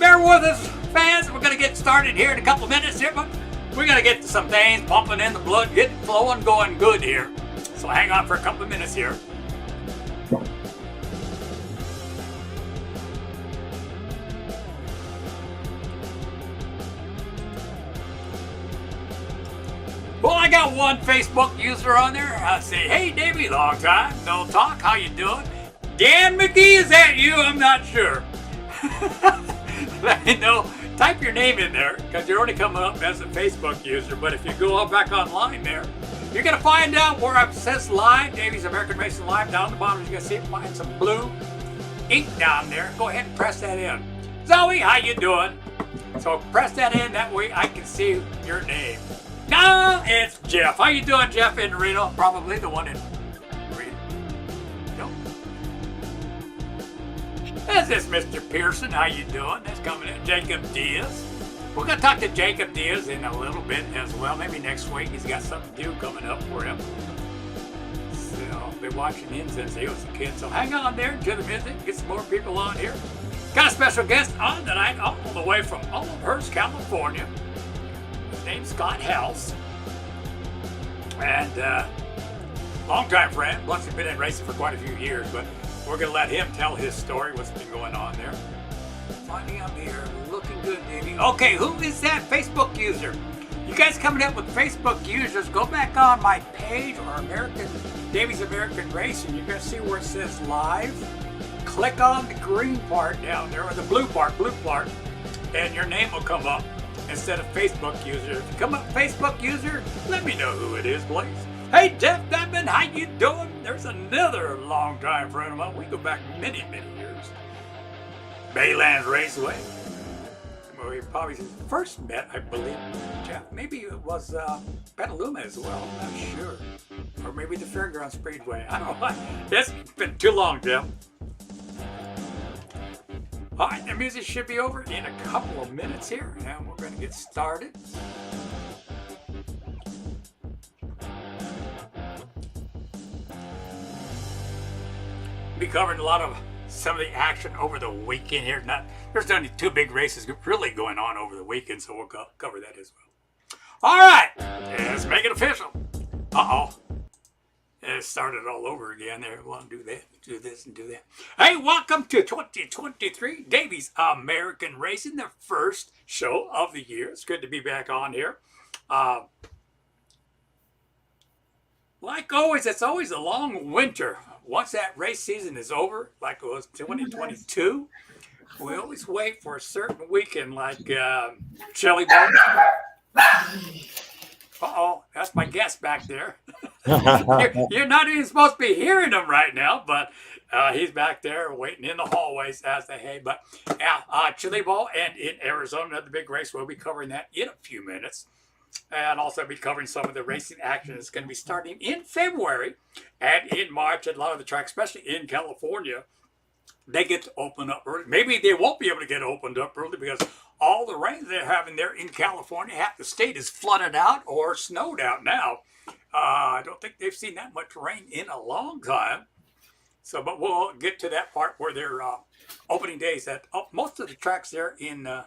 bear with us, fans. We're going to get started here in a couple of minutes here, but we're going to get some things pumping in the blood, getting flowing, going good here. So hang on for a couple of minutes here. Well, I got one Facebook user on there. I say, hey, Davey, long time no talk. How you doing? Dan McGee, is that you? I'm not sure. Let me know. Type your name in there because you're only coming up as a Facebook user. But if you go back online there, you're going to find out where it says live, Daveys American Racing Live. Down at the bottom, you're going to see it, find some blue ink down there. Go ahead and press that in. Zoe, how you doing? So press that in. That way I can see your name. No, it's Jeff. How you doing, Jeff, in Reno? Probably the one in Reno. No. This is Mr. Pearson. How you doing? That's coming in. Jacob Diaz. We're going to talk to Jacob Diaz in a little bit as well. Maybe next week. He's got something to do coming up for him. So I've been watching him since he was a kid. So hang on there to the music. Get some more people on here. Got a special guest on tonight all the way from Olmhurst, California. His name's Scott House. And longtime friend. Plus he's been in racing for quite a few years. But we're going to let him tell his story, what's been going on there. Finally, I'm here. Looking good, Davey. Okay, who is that Facebook user? You guys coming up with Facebook users, go back on my page or Daveys American Racing. You're going to see where it says live. Click on the green part down there, or the blue part, and your name will come up instead of Facebook user. If you come up Facebook user, let me know who it is, please. Hey, Jeff Dutman, how you doing? There's another longtime friend of mine. We go back many, many years. Baylands Raceway. Where we probably first met, I believe, Jeff. Maybe it was Petaluma as well. I'm not sure. Or maybe the Fairground Speedway. I don't know. It's been too long, Jeff. All right, the music should be over in a couple of minutes here, and we're going to get started. Be covering a lot of some of the action over the weekend here. There's only two big races really going on over the weekend, so we'll cover that as well. All right, let's make it official. Uh-oh. It started all over again there. We'll do that, do this, and do that. Hey, welcome to 2023 Daveys American Racing, the first show of the year. It's good to be back on here. Like always, it's always a long winter. Once that race season is over, like it was 2022, we always wait for a certain weekend like Shelly Bones. Uh-oh, that's my guest back there. You're not even supposed to be hearing him right now, but he's back there waiting in the hallways as they hay. But yeah, Chili Bowl and in Arizona, another big race. We'll be covering that in a few minutes. And also be covering some of the racing action that's going to be starting in February and in March at a lot of the tracks, especially in California. They get to open up early. Maybe they won't be able to get opened up early because all the rain they're having there in California, half the state is flooded out or snowed out now. I don't think they've seen that much rain in a long time. So, but we'll get to that part where they're opening days at most of the tracks there in the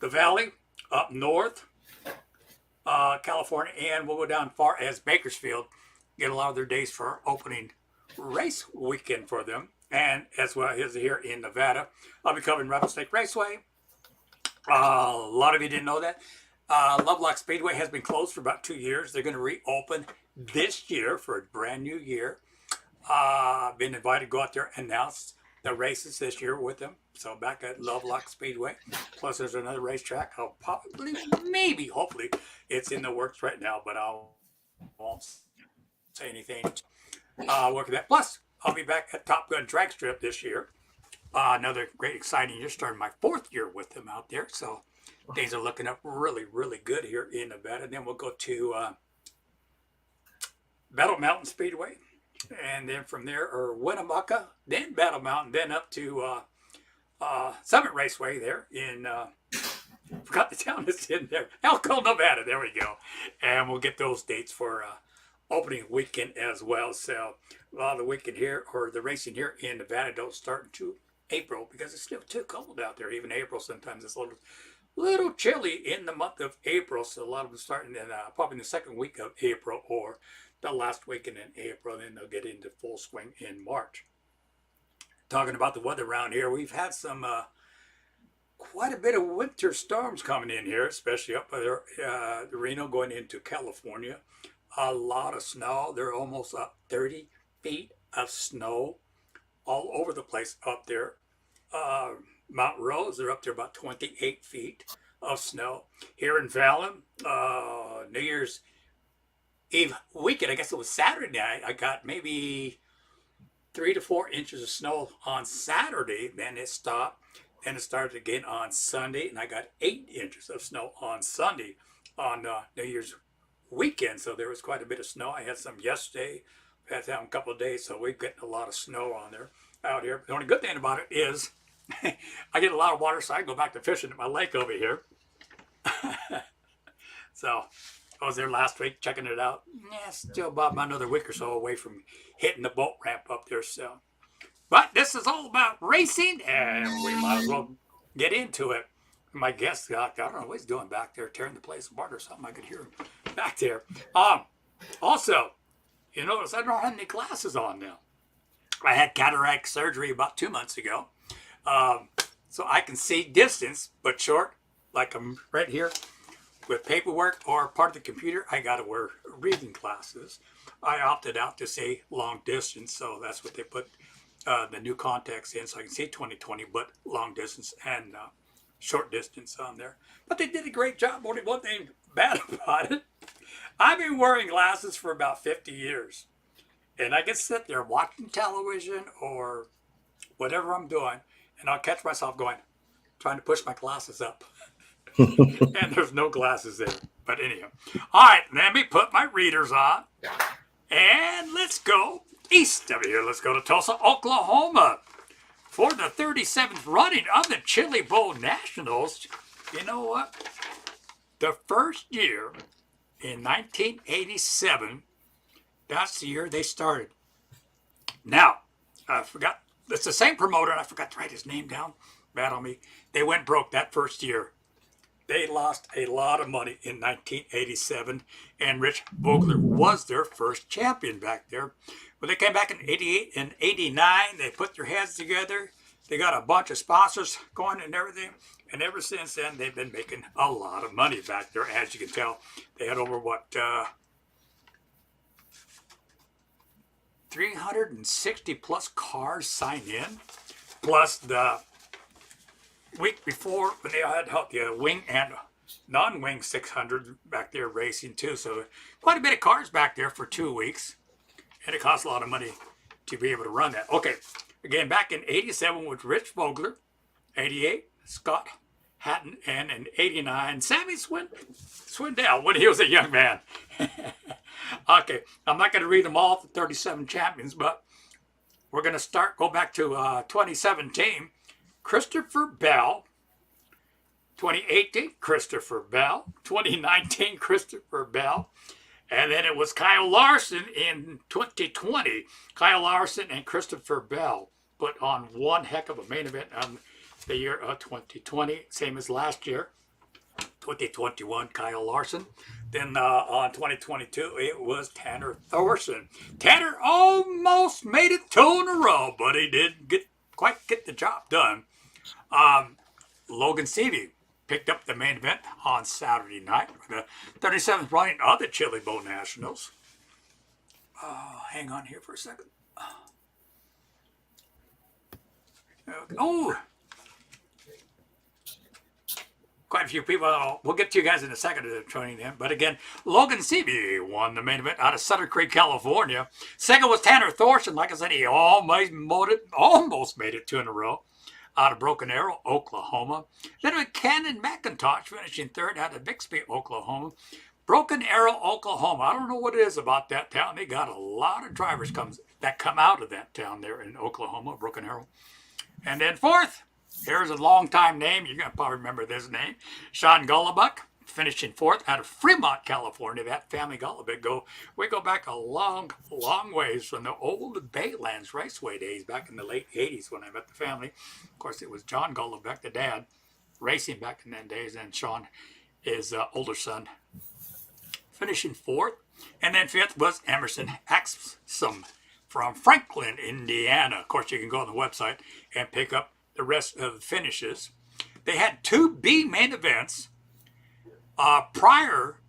valley, up north, California, and we'll go down far as Bakersfield, get a lot of their days for opening race weekend for them. And as well as here in Nevada, I'll be covering Rattlesnake Raceway. A lot of you didn't know that. Lovelock Speedway has been closed for about 2 years. They're going to reopen this year for a brand new year. I've been invited to go out there and announce the races this year with them. So back at Lovelock Speedway. Plus there's another racetrack. I'll probably, maybe, hopefully, it's in the works right now, but I won't say anything. Work at that. Plus, I'll be back at Top Gun Drag Strip this year. Another great, exciting year. Starting my 4th year with them out there. So things are looking up really, really good here in Nevada. Then we'll go to Battle Mountain Speedway. And then from there, or Winnemucca, then Battle Mountain, then up to Summit Raceway there in, forgot the town that's in there, Elko, Nevada. There we go. And we'll get those dates for opening weekend as well. So a lot of the weekend here, or the racing here in Nevada, don't start until April, because it's still too cold out there. Even April, sometimes it's a little chilly in the month of April. So a lot of them starting in probably in the second week of April or the last weekend in April. Then they'll get into full swing in March. Talking about the weather around here, we've had some quite a bit of winter storms coming in here, especially up there, Reno going into California. A lot of snow. They're almost up 30 feet of snow all over the place up there. Mount Rose, they're up there about 28 feet of snow. Here in Fallon, New Year's Eve weekend, I guess it was Saturday night, I got maybe 3 to 4 inches of snow on Saturday. Then it stopped. Then it started again on Sunday, and I got 8 inches of snow on Sunday on New Year's weekend. So there was quite a bit of snow. I had some yesterday. Had some a couple of days, so we're getting a lot of snow on there out here. The only good thing about it is I get a lot of water, so I can go back to fishing at my lake over here. So I was there last week checking it out. Yeah, still about another week or so away from hitting the boat ramp up there. So, but this is all about racing, and we might as well get into it. My guest, I don't know what he's doing back there, tearing the place apart or something. I could hear him back there. Also, you notice I don't have any glasses on now. I had cataract surgery about 2 months ago. So I can see distance, but short, like I'm right here with paperwork or part of the computer, I got to wear reading glasses. I opted out to see long distance, so that's what they put the new contacts in, so I can see 20/20, but long distance and short distance on there. But they did a great job. Only one thing bad about it, I've been wearing glasses for about 50 years. And I can sit there watching television or whatever I'm doing, and I'll catch myself trying to push my glasses up. And there's no glasses there. But anyhow. All right, let me put my readers on. And let's go east of here. Let's go to Tulsa, Oklahoma. For the 37th running of the Chili Bowl Nationals. You know what? The first year in 1987, that's the year they started. Now, I forgot, it's the same promoter, and I forgot to write his name down. Bad on me. They went broke that first year. They lost a lot of money in 1987, and Rich Vogler was their first champion back there. When they came back in 88 and 89, they put their heads together. They got a bunch of sponsors going and everything. And ever since then, they've been making a lot of money back there. As you can tell, they had over, 360 plus cars signed in. Plus the week before, when they had the wing and non-wing 600 back there racing too. So quite a bit of cars back there for 2 weeks. And it costs a lot of money to be able to run that. Okay, again, back in 87 with Rich Vogler, 88, Scott Hatton, and in 89, Sammy Swindell when he was a young man. Okay, I'm not going to read them all, the 37 champions, but we're going to go back to 2017. Christopher Bell, 2018, Christopher Bell, 2019, Christopher Bell, and then it was Kyle Larson in 2020. Kyle Larson and Christopher Bell put on one heck of a main event on the year of 2020, same as last year. 2021, Kyle Larson. Then on 2022, it was Tanner Thorson. Tanner almost made it 2 in a row, but he didn't quite get the job done. Logan Seavey picked up the main event on Saturday night for the 37th running of the Chili Bowl Nationals. Hang on here for a second. Oh! Quite a few people. We'll get to you guys in a second to training him. But again, Logan Seavey won the main event out of Sutter Creek, California. Second was Tanner Thorson. Like I said, he almost made it 2 in a row out of Broken Arrow, Oklahoma. Then with Cannon McIntosh finishing third out of Bixby, Oklahoma. Broken Arrow, Oklahoma. I don't know what it is about that town. They got a lot of drivers that come out of that town there in Oklahoma, Broken Arrow. And then fourth, here's a long-time name. You're going to probably remember this name. Sean Gullibuck finishing fourth out of Fremont, California. That family Golovic we go back a long, long ways from the old Baylands Raceway days back in the late 80s when I met the family. Of course, it was John Golovic, the dad, racing back in them days, and Sean, his older son, finishing fourth. And then fifth was Emerson Axsom from Franklin, Indiana. Of course, you can go on the website and pick up the rest of the finishes. They had 2B main events prior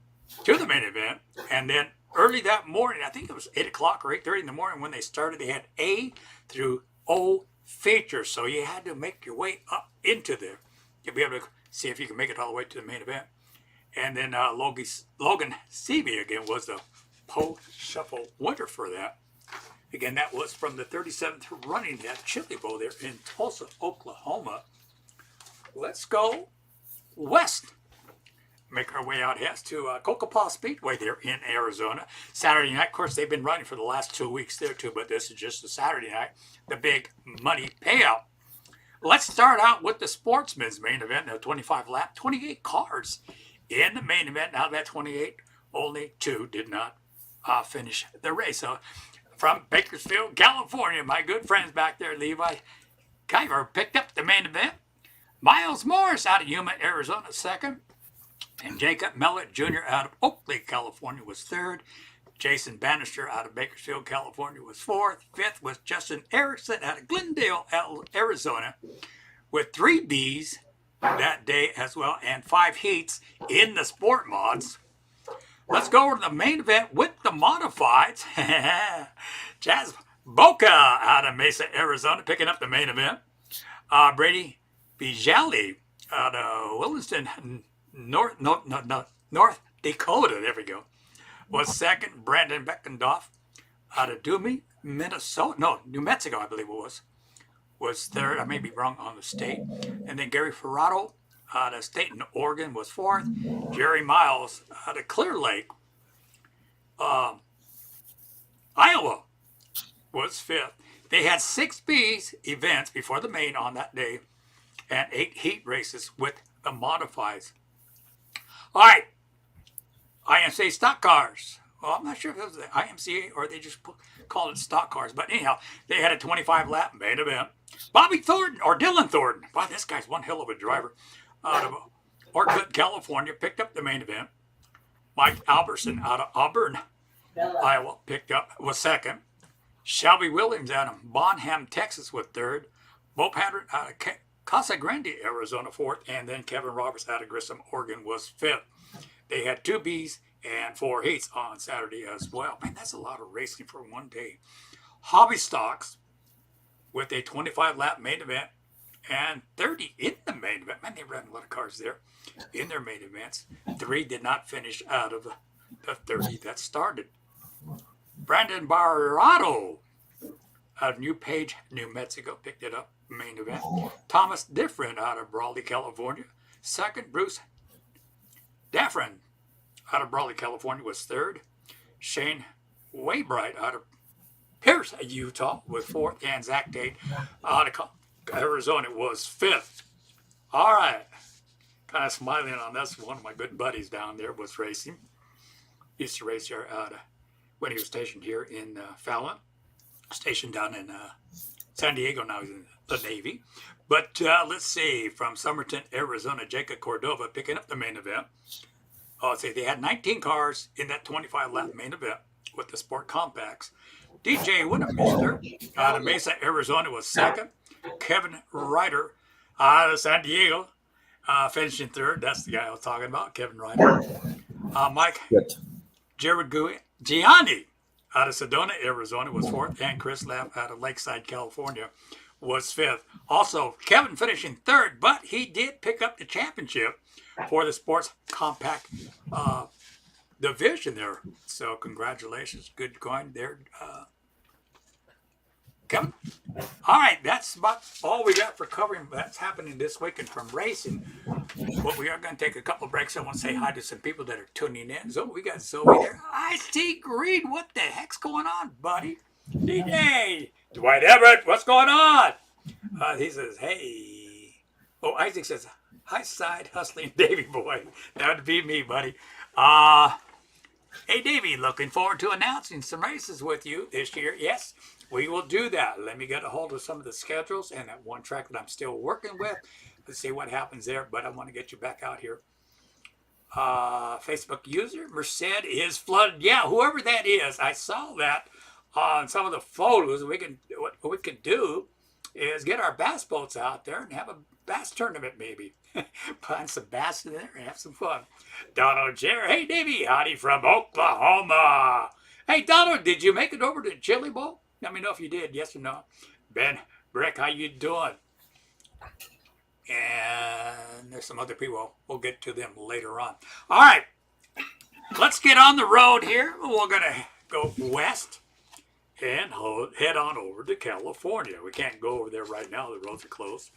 to the main event, and then early that morning, I think it was 8 o'clock or 8:30 in the morning when they started, they had A through O features. So you had to make your way up into there to be able to see if you can make it all the way to the main event. And then Logan Seavey again was the post-shuffle winner for that. Again, that was from the 37th running at Chili Bowl there in Tulsa, Oklahoma. Let's go west. Make our way out west to Kokopah Speedway there in Arizona. Saturday night, of course, they've been running for the last 2 weeks there too, but this is just a Saturday night, the big money payout. Let's start out with the sportsman's main event, the 25 lap, 28 cars in the main event. Now that 28, only 2 did not finish the race. So from Bakersfield, California, my good friends back there, Levi Kyver, picked up the main event. Miles Morris out of Yuma, Arizona, second. And Jacob Mellett Jr. out of Oakley, California, was third. Jason Bannister out of Bakersfield, California, was fourth. Fifth was Justin Erickson out of Glendale, Arizona, with 3 Bs that day as well, and 5 heats in the sport mods. Let's go over to the main event with the modifieds. Jazz Boca out of Mesa, Arizona, picking up the main event. Brady Bijali out of Williston, North Dakota, there we go, was second. Brandon Beckendorf out of New Mexico, I believe it was third. I may be wrong on the state. And then Gary Ferrato out of Staten, Oregon, was fourth. Jerry Miles out of Clear Lake, Iowa, was fifth. They had 6 Bs events before the main on that day and 8 heat races with the modifieds. All right, IMCA stock cars. Well, I'm not sure if it was the IMCA or they just called it stock cars. But anyhow, they had a 25-lap main event. Bobby Thornton, or Dylan Thornton. Wow, this guy's one hell of a driver. Out of Orcutt, California, picked up the main event. Mike Albertson out of Auburn, Iowa, was second. Shelby Williams out of Bonham, Texas, was third. Bo Pattern out of Casa Grande, Arizona, fourth. And then Kevin Roberts out of Grissom, Oregon, was fifth. They had 2 Bs and 4 heats on Saturday as well. Man, that's a lot of racing for one day. Hobby Stocks with a 25-lap main event and 30 in the main event. Man, they ran a lot of cars there in their main events. 3 did not finish out of the 30 that started. Brandon Barrato out of New Page, New Mexico, picked it up, main event. Thomas Diffrin out of Brawley, California, second. Bruce Daffrin out of Brawley, California, was third. Shane Waybright out of Pierce, Utah, was fourth. And Zach Tate out of Arizona was fifth. All right. Kind of smiling on this. One of my good buddies down there was racing. Used to race here when he was stationed here in Fallon. Stationed down in San Diego. Now he's in the Navy. But let's see. From Somerton, Arizona, Jacob Cordova picking up the main event. Let's see. They had 19 cars in that 25-lap main event with the Sport Compacts. DJ Winchester out of Mesa, Arizona, was second. Kevin Ryder out of San Diego, finishing third. That's the guy I was talking about, Kevin Ryder. Mike Jared Gianni out of Sedona, Arizona, was fourth. And Chris Lapp out of Lakeside, California, was fifth. Also, Kevin finishing third, but he did pick up the championship for the Sports Compact division there. So congratulations. Good going there, Kevin. All right, that's about all we got for covering that's happening this weekend from racing. But we are going to take a couple of breaks. I want to say hi to some people that are tuning in. So we got Zoe there. Ice-T Green, what the heck's going on, buddy? DJ Dwight Everett, what's going on? He says, hey. Oh, Isaac says, high side hustling Davy boy. That would be me, buddy. Hey, Davey, looking forward to announcing some races with you this year. Yes, we will do that. Let me get a hold of some of the schedules and that one track that I'm still working with. Let's see what happens there, but I want to get you back out here. Facebook user, Merced is flooded. Yeah, whoever that is, I saw that on some of the photos. What we can do is get our bass boats out there and have a bass tournament maybe. Find some bass in there and have some fun. Donald Jer, hey Davey, howdy from Oklahoma. Hey Donald, did you make it over to Chili Bowl? Let me know if you did, yes or no. Ben Brick, how you doing? And there's some other people. We'll get to them later on. All right, let's get on the road here. We're going to go west and head on over to California. We can't go over there right now. The roads are closed.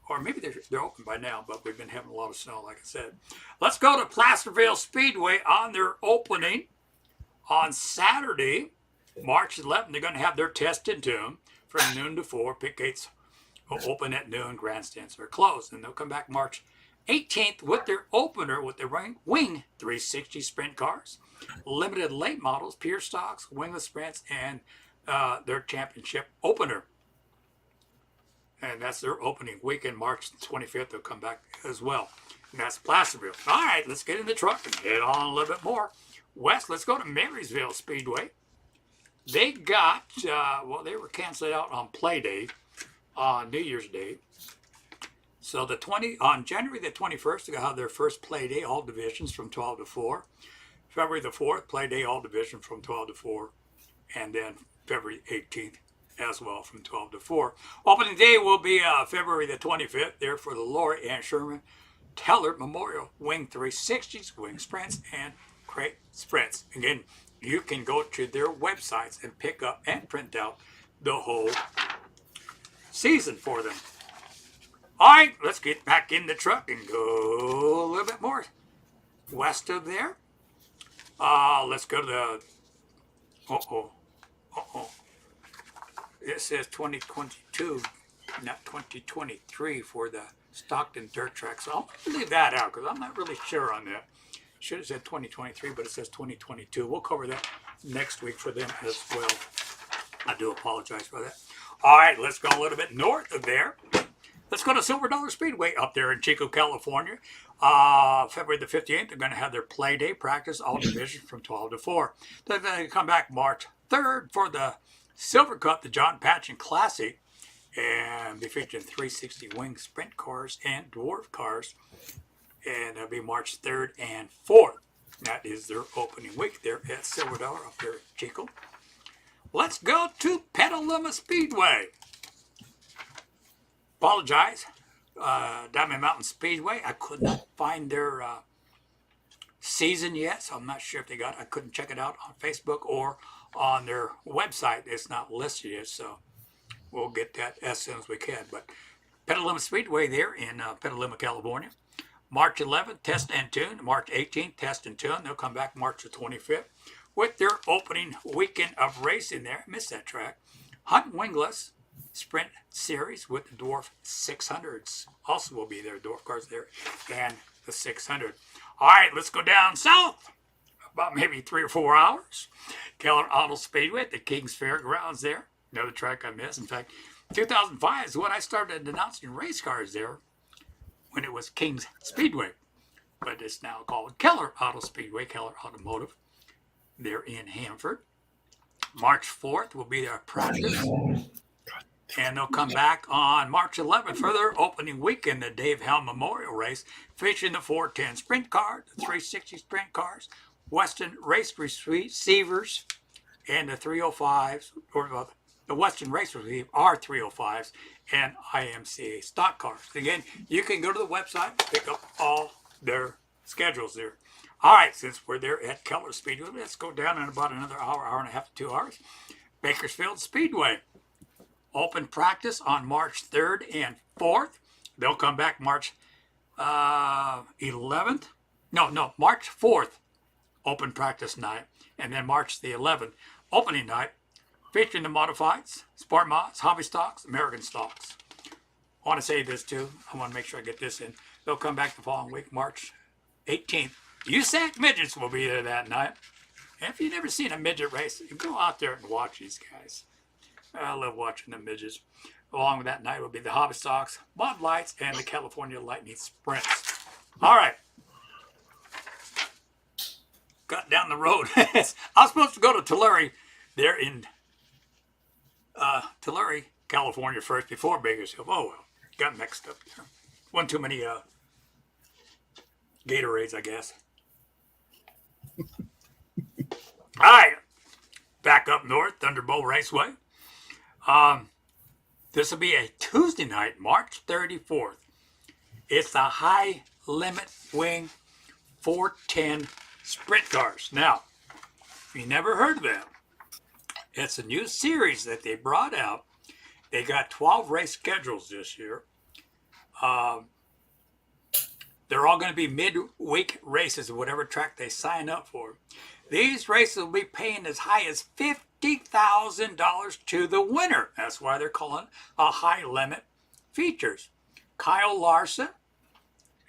Or maybe they're open by now, but we've been having a lot of snow, like I said. Let's go to Placerville Speedway on their opening on Saturday, March 11th. They're going to have their test and tune from noon to 4. Pit gates will open at noon. Grandstands are closed. And they'll come back March 18th with their opener with the Wing 360 sprint cars, limited late models, pure stocks, wingless sprints, and their championship opener. And that's their opening weekend, March 25th. They'll come back as well. And that's Placerville. All right, let's get in the truck and head on a little bit more west. Let's go to Marysville Speedway. They got, they were canceled out on Play Day, on New Year's Day. So on January the 21st, they're going to have their first Play Day, all divisions from 12 to 4. February the 4th, Play Day, all divisions from 12 to 4. And then February 18th. As well from 12 to 4. Opening day will be February the 25th there for the Lori and Sherman Teller Memorial Wing 360s, Wing Sprints, and Crate Sprints. Again, you can go to their websites and pick up and print out the whole season for them. All right, let's get back in the truck and go a little bit more west of there. Let's go to the... It says 2022, not 2023 for the Stockton dirt track. So I'll leave that out because I'm not really sure on that. Should have said 2023, but it says 2022. We'll cover that next week for them as well. I do apologize for that. All right, let's go a little bit north of there. Let's go to Silver Dollar Speedway up there in Chico, California. February the 15th, they're going to have their Play Day practice, all divisions from 12 to 4. Then they come back March 3rd for the Silver Cup, the John Patchen Classic, and be featuring 360 wing sprint cars and dwarf cars, and that'll be March 3rd and 4th. That is their opening week there at Silver Dollar up there at Chico. Let's go to Petaluma Speedway. Apologize, Diamond Mountain Speedway. I could not find their season yet, so I'm not sure if they got it. I couldn't check it out on Facebook or on their website. It's not listed yet, so we'll get that as soon as we can. But Petaluma Speedway there in Petaluma, California. March 11th, test and tune. March 18th, test and tune. They'll come back March the 25th with their opening weekend of racing there. Missed that track. Hunt Wingless Sprint Series with the Dwarf 600s. Also will be there, Dwarf cars there, and the 600. All right, let's go down south. About maybe 3 or 4 hours. Keller Auto Speedway at the Kings Fairgrounds there. Another track I missed. In fact, 2005 is when I started announcing race cars there, when it was Kings Speedway. But it's now called Keller Auto Speedway, Keller Automotive. They're in Hanford. March 4th will be their practice. And they'll come back on March 11th for their opening weekend, the Dave Helm Memorial Race, featuring the 410 Sprint car, the 360 Sprint cars, Western Race Receivers, and the 305s, or the Western Race Receiver R305s, and IMCA stock cars. Again, you can go to the website and pick up all their schedules there. All right, since we're there at Keller Speedway, let's go down in about another hour, hour and a half to 2 hours. Bakersfield Speedway. Open practice on March 3rd and 4th. They'll come back March 11th. No, March 4th, open practice night. And then March the 11th, opening night, featuring the modifieds, sport mods, hobby stocks, American stocks. I want to say this too. I want to make sure I get this in. They'll come back the following week, March 18th. USAC Midgets will be there that night. And if you've never seen a midget race, go out there and watch these guys. I love watching the midgets. Along with that night will be the Hobby Stocks, Bob Lights, and the California Lightning Sprints. All right. Got down the road. I was supposed to go to Tulare there in Tulare, California first before Bakersfield. Oh, well. Got mixed up there. One too many Gatorades, I guess. All right. Back up north, Thunderbolt Raceway. This will be a Tuesday night, March 34th. It's the High Limit Wing 410 Sprint Cars. Now, if you never heard of them, it's a new series that they brought out. They got 12 race schedules this year. They're all going to be midweek races at whatever track they sign up for. These races will be paying as high as $50,000 to the winner. That's why they're calling a high limit features. Kyle Larson,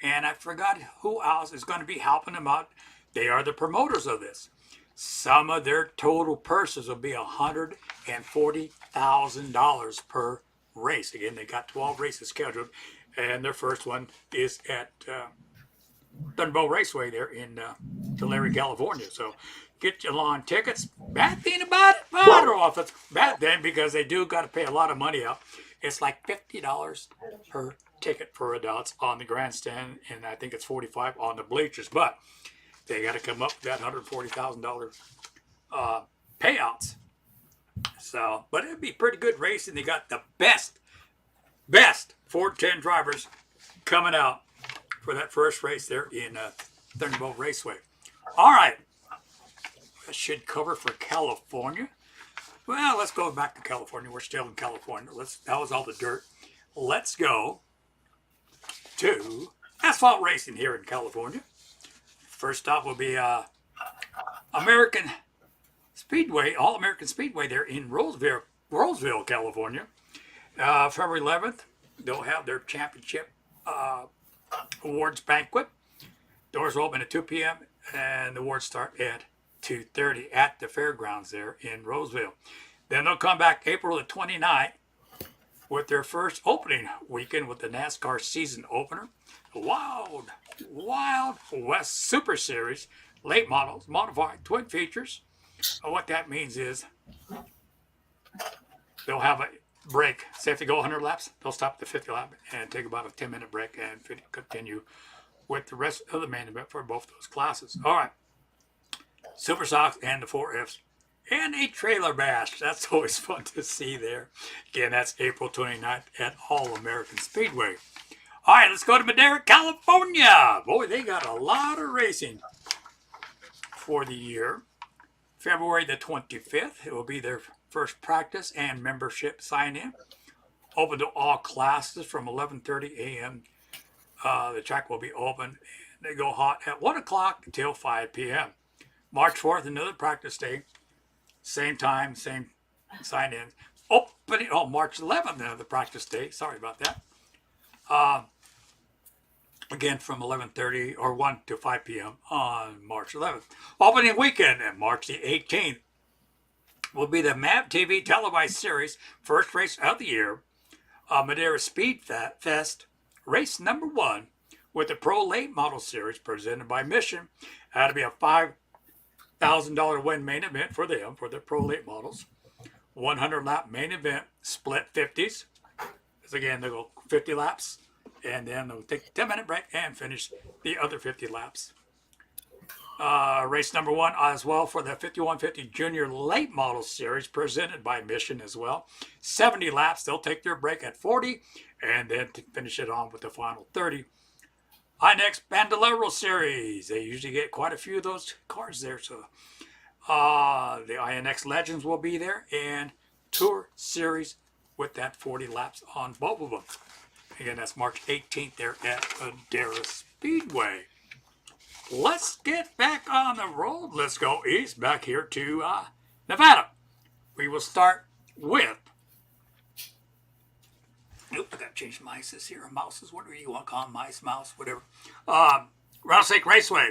and I forgot who else is going to be helping them out. They are the promoters of this. Some of their total purses will be $140,000 per race. Again, they got 12 races scheduled, and their first one is at Thunderbolt Raceway there in Tulare, California. So get your lawn tickets. Bad thing about it, I don't know if it's bad then because they do got to pay a lot of money out. It's like $50 per ticket for adults on the grandstand, and I think it's $45 on the bleachers. But they got to come up with that $140,000 payouts. So, but it'd be pretty good racing. They got the best 410 drivers coming out for that first race there in Thunderbolt Raceway. All right, that should cover for California. Well, let's go back to California. We're still in California. That was all the dirt. Let's go to asphalt racing here in California. First stop will be American Speedway, All-American Speedway there in Roseville, California. February 11th, they'll have their championship awards banquet. Doors open at 2 p.m. and the awards start at 2:30 at the fairgrounds there in Roseville. Then they'll come back April the 29th with their first opening weekend with the NASCAR season opener. Wild West Super Series late models, modified twin features. What that means is they'll have a break. Say if they go 100 laps, they'll stop at the 50 lap and take about a 10-minute break and continue with the rest of the main event for both those classes. All right. Super Sox and the 4Fs. And a trailer bash. That's always fun to see there. Again, that's April 29th at All-American Speedway. All right, let's go to Madera, California. Boy, they got a lot of racing for the year. February the 25th, it will be their first practice and membership sign-in. Open to all classes from 11:30 a.m. The track will be open. They go hot at 1 o'clock until 5 p.m. March 4th, another practice day. Same time, same sign-in. March 11th, another practice day. Sorry about that. Again, from 11:30 or 1 to 5 p.m. on March 11th. Opening weekend on March the 18th will be the MAP TV televised series, first race of the year, Madera Speed Fest, race number 1 with the Pro Late Model Series presented by Mission. That'll be a $5,000 win main event for them, for the Pro Late Models. 100 lap main event, split 50s. Because again, they'll go 50 laps, and then they'll take a 10-minute break and finish the other 50 laps. Race number 1 as well for the 5150 Junior Late Model Series presented by Mission as well. 70 laps, they'll take their break at 40 and then finish it on with the final 30. INX Bandolero Series, they usually get quite a few of those cars there. So the INX Legends will be there, and Tour Series with that 40 laps on both of them. Again, that's March 18th there at Madera Speedway. Let's get back on the road. Let's go east, back here to Nevada. We will start with Nope, I got to change mices here. Mouses, whatever you want to call them, mice, mouse, whatever. Rattlesnake Raceway.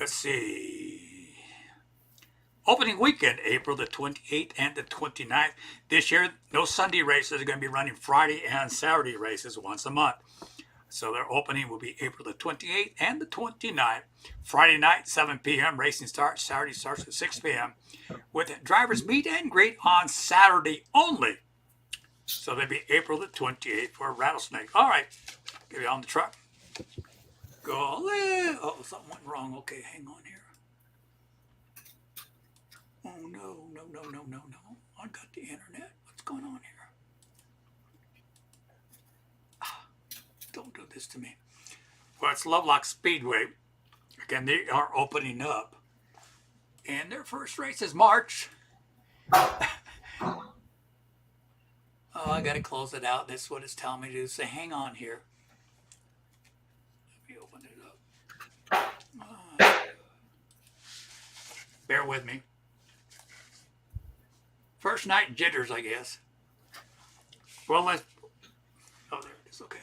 Let's see. Opening weekend, April the 28th and the 29th. This year, no Sunday races. They're going to be running Friday and Saturday races once a month. So their opening will be April the 28th and the 29th. Friday night, 7 p.m. Racing starts. Saturday starts at 6 p.m. with drivers meet and greet on Saturday only. So they'll be April the 28th for Rattlesnake. All right, get it on the truck. Go. Oh, something went wrong. Okay, hang on here. Oh, no. I got the internet. What's going on here? Don't do this to me. Well, it's Lovelock Speedway. Again, they are opening up. And their first race is March. Oh, I got to close it out. That's what it's telling me to do. So hang on here. Let me open it up. Bear with me. First night jitters, I guess. Well, let's... Oh, there it is. Okay.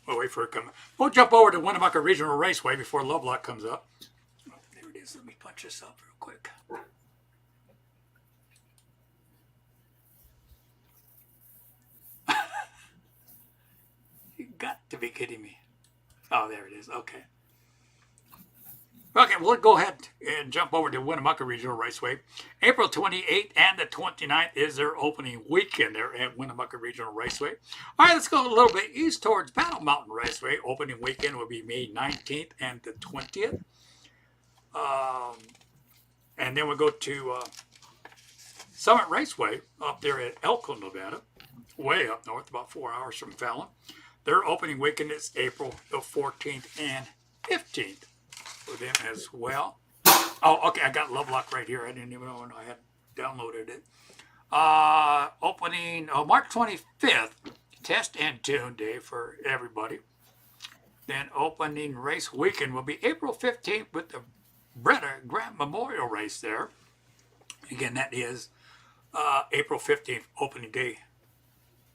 We'll wait for it to come. We'll jump over to Winnemucca Regional Raceway before Lovelock comes up. Oh, there it is. Let me punch this up real quick. You got to be kidding me. Oh, there it is. Okay. Okay, we'll go ahead and jump over to Winnemucca Regional Raceway. April 28th and the 29th is their opening weekend there at Winnemucca Regional Raceway. All right, let's go a little bit east towards Battle Mountain Raceway. Opening weekend will be May 19th and the 20th. And then we'll go to Summit Raceway up there at Elko, Nevada, way up north, about 4 hours from Fallon. Their opening weekend is April the 14th and 15th. For them as well. Oh, okay, I got Lovelock right here. I didn't even know when I had downloaded it. Opening March 25th, test and tune day for everybody. Then opening race weekend will be April 15th with the Bretta Grant Memorial Race there. Again, that is April 15th, opening day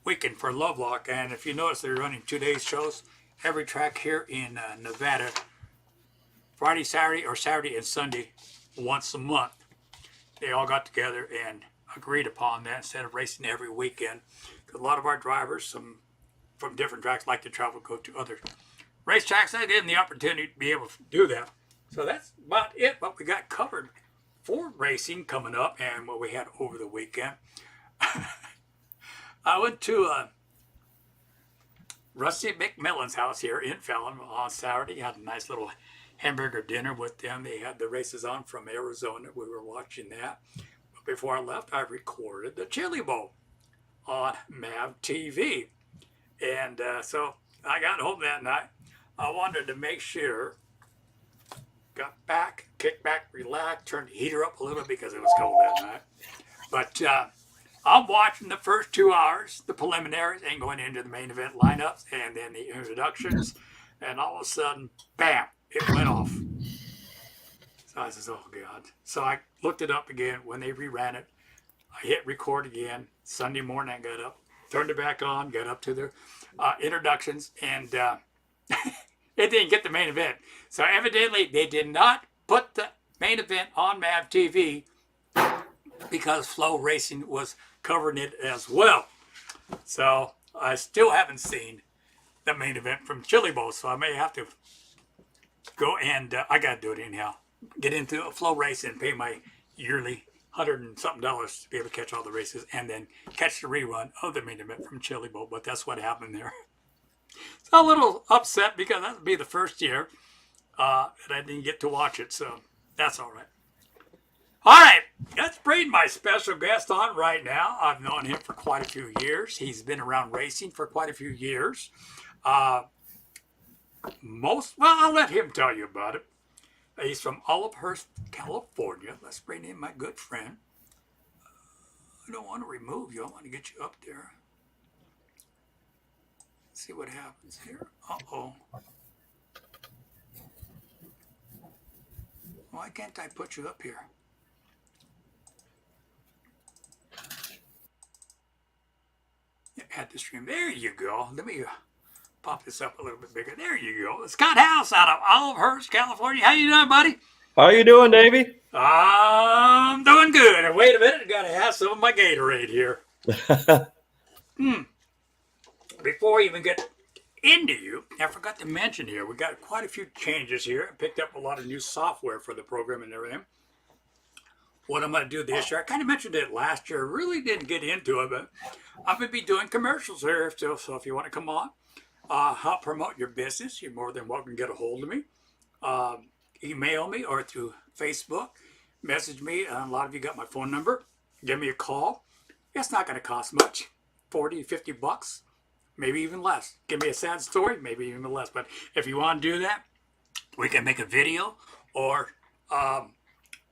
weekend for Lovelock. And if you notice, they're running 2 days shows. Every track here in Nevada, Friday, Saturday, or Saturday and Sunday once a month. They all got together and agreed upon that instead of racing every weekend. Because a lot of our drivers, some from different tracks, like to travel, go to other racetracks. They didn't the opportunity to be able to do that. So that's about it, what we got covered for racing coming up and what we had over the weekend. I went to Rusty McMillan's house here in Fallon on Saturday. Had a nice little hamburger dinner with them. They had the races on from Arizona. We were watching that. But before I left, I recorded the Chili Bowl on MAV TV. And so I got home that night. I wanted to make sure, got back, kicked back, relaxed, turned the heater up a little because it was cold that night. But I'm watching the first 2 hours, the preliminaries, and going into the main event lineups, and then the introductions. And all of a sudden, bam, it went off. So I says, oh, God. So I looked it up again when they reran it. I hit record again. Sunday morning, I got up, turned it back on, got up to their introductions, and it didn't get the main event. So evidently, they did not put the main event on MAV TV because Flow Racing was covering it as well. So I still haven't seen the main event from Chili Bowl, so I may have to go and I got to do it anyhow. Get into a Flow Race and pay my yearly $100 and something to be able to catch all the races and then catch the rerun of the main event from Chili Bowl. But that's what happened there. So a little upset because that would be the first year that I didn't get to watch it. So that's all right. All right, let's bring my special guest on right now. I've known him for quite a few years. He's been around racing for quite a few years. I'll let him tell you about it. He's from Olivehurst, California. Let's bring in my good friend. I don't want to remove you. I want to get you up there. see what happens here. Uh-oh. Why can't I put you up here? Add the stream. There you go. Let me pop this up a little bit bigger. There you go. Scott House out of Olivehurst, California. How you doing, buddy? How you doing, Davey? I'm doing good. And wait a minute, I gotta have some of my Gatorade here. Before we even get into you, I forgot to mention here, we got quite a few changes here. I picked up a lot of new software for the program and everything. What I'm going to do this year, I kind of mentioned it last year, really didn't get into it, but I'm going to be doing commercials here. So if you want to come on, help promote your business, you're more than welcome to get a hold of me. Email me or through Facebook, message me. A lot of you got my phone number. Give me a call. It's not going to cost much, 40, 50 bucks, maybe even less. Give me a sad story, maybe even less. But if you want to do that, we can make a video or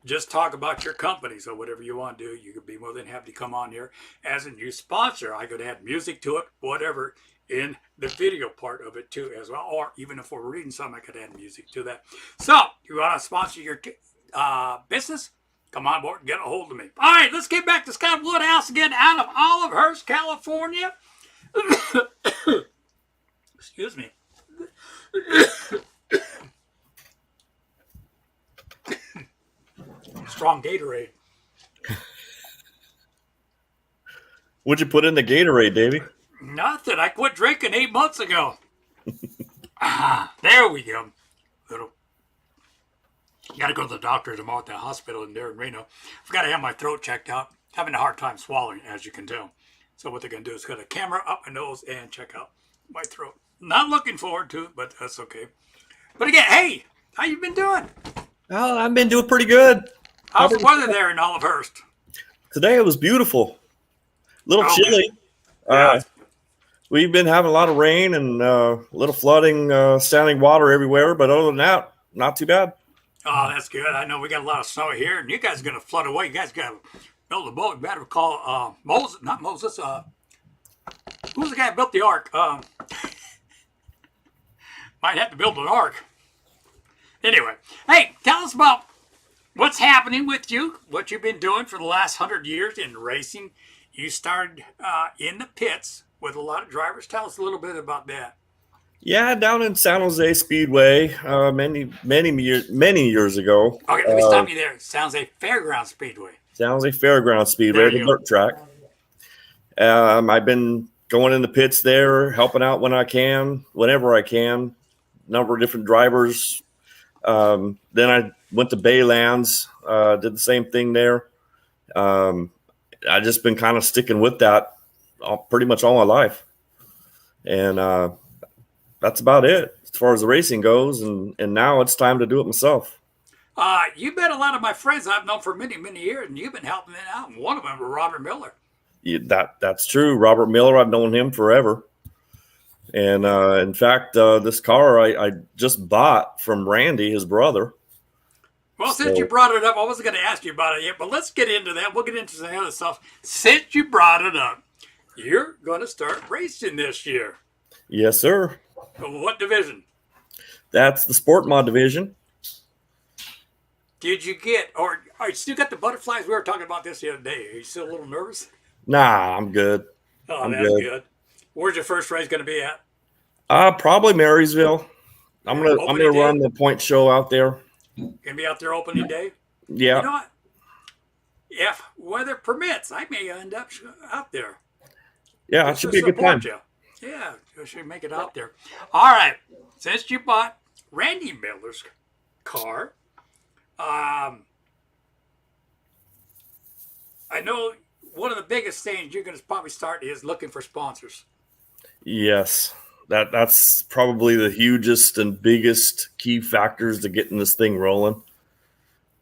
just talk about your company. So whatever you want to do, you could be more than happy to come on here as a new sponsor. I could add music to it, whatever, in the video part of it too as well. Or even if we're reading something, I could add music to that. So you want to sponsor your business? Come on board and get a hold of me. All right, let's get back to Scott Woodhouse again out of Olivehurst, California. Excuse me. Strong Gatorade. What'd you put in the Gatorade, Davey? Nothing. I quit drinking 8 months ago. There we go. Got to go to the doctor tomorrow at the hospital in Reno. I've got to have my throat checked out. Having a hard time swallowing, as you can tell. So what they're going to do is put a camera up my nose and check out my throat. Not looking forward to it, but that's okay. But again, hey, how you been doing? Oh, I've been doing pretty good. How's the weather there in Olivehurst? Today it was beautiful. A little chilly. Yeah. We've been having a lot of rain and a little flooding, standing water everywhere. But other than that, not too bad. Oh, that's good. I know we got a lot of snow here, and you guys are going to flood away. You guys got to build a boat. You better call Moses, not Moses. Who's the guy that built the ark? Might have to build an ark. Anyway, hey, tell us about what's happening with you, what you've been doing for the last 100 years in racing. You started in the pits with a lot of drivers. Tell us a little bit about that. Yeah, down in San Jose Speedway, many years ago. Okay, let me stop you there. Sounds like Fairground Speedway. San Jose Fairground Speedway, the dirt track. I've been going in the pits there, helping out when I can, whenever I can. Number of different drivers. Then I went to Baylands, did the same thing there. I just been kind of sticking with that pretty much all my life. And that's about it as far as the racing goes. And now it's time to do it myself. You've been a lot of my friends I've known for many, many years, and you've been helping them out. And one of them was Robert Miller. Yeah, that's true. Robert Miller, I've known him forever. And in fact, this car I just bought from Randy, his brother. Well, since you brought it up, I wasn't going to ask you about it yet, but let's get into that. We'll get into some other stuff. Since you brought it up, you're going to start racing this year. Yes, sir. What division? That's the Sport Mod division. Did you get, or are you still got the butterflies? We were talking about this the other day. Are you still a little nervous? Nah, I'm good. Oh, that's good. Where's your first race going to be at? Probably Marysville. I'm gonna run the point show out there. Gonna be out there opening day. Yeah. You know what? If weather permits, I may end up out there. Yeah, it should be a good time. You. Yeah, you should make it out there. All right. Since you bought Randy Miller's car, I know one of the biggest things you're going to probably start is looking for sponsors. Yes, that's probably the hugest and biggest key factors to getting this thing rolling.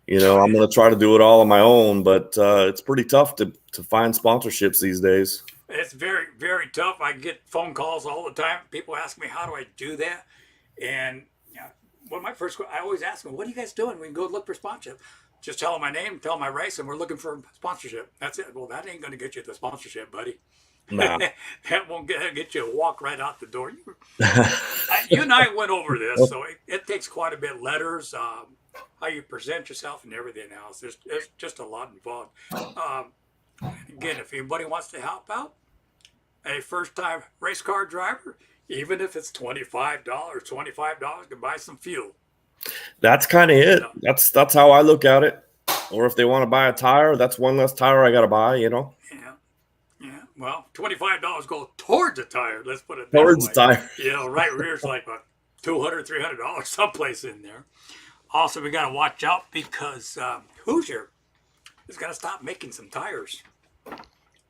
You know, I'm going to try to do it all on my own, but it's pretty tough to find sponsorships these days. It's very, very tough. I get phone calls all the time. People ask me, how do I do that? And I always ask them, what are you guys doing? We can go look for sponsorship. Just tell them my name, tell them I race, and we're looking for sponsorship. That's it. Well, that ain't going to get you the sponsorship, buddy. Nah. That won't get you a walk right out the door. You and I went over this, so it takes quite a bit. Letters, how you present yourself, and everything else. There's just a lot involved. Um, Again, if anybody wants to help out, a first-time race car driver, even if it's $25 to buy some fuel. That's kind of it. Yeah. That's how I look at it. Or if they want to buy a tire, that's one less tire I got to buy, Yeah. Yeah. Well, $25 go towards a tire. Let's put it that Towards way. the tire. Right rear's like about $200, $300 someplace in there. Also, we got to watch out because Hoosier is going to stop making some tires.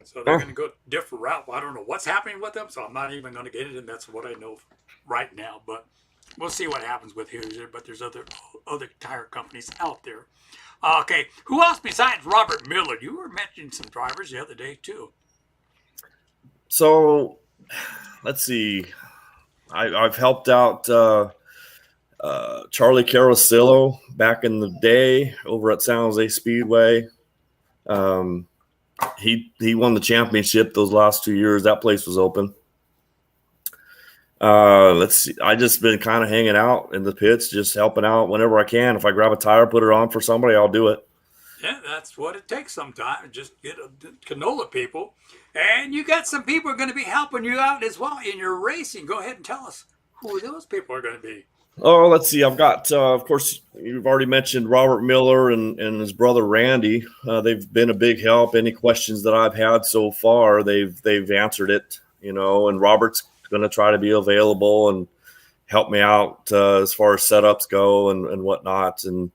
So they're going to go a different route. I don't know what's happening with them, so I'm not even going to get it, and that's what I know right now. But we'll see what happens with Hoosier. But there's other tire companies out there. Okay, who else besides Robert Miller? You were mentioning some drivers the other day too. So, let's see. I've helped out Charlie Carasillo back in the day over at San Jose Speedway. He won the championship those last 2 years. That place was open. Let's see. I just been kind of hanging out in the pits, just helping out whenever I can. If I grab a tire, put it on for somebody, I'll do it. Yeah, that's what it takes sometimes. Just get canola people. And you got some people who are going to be helping you out as well in your racing. Go ahead and tell us who those people are going to be. Oh, let's see. I've got, of course, you've already mentioned Robert Miller and his brother Randy. They've been a big help. Any questions that I've had so far, they've answered it, and Robert's going to try to be available and help me out as far as setups go and whatnot, and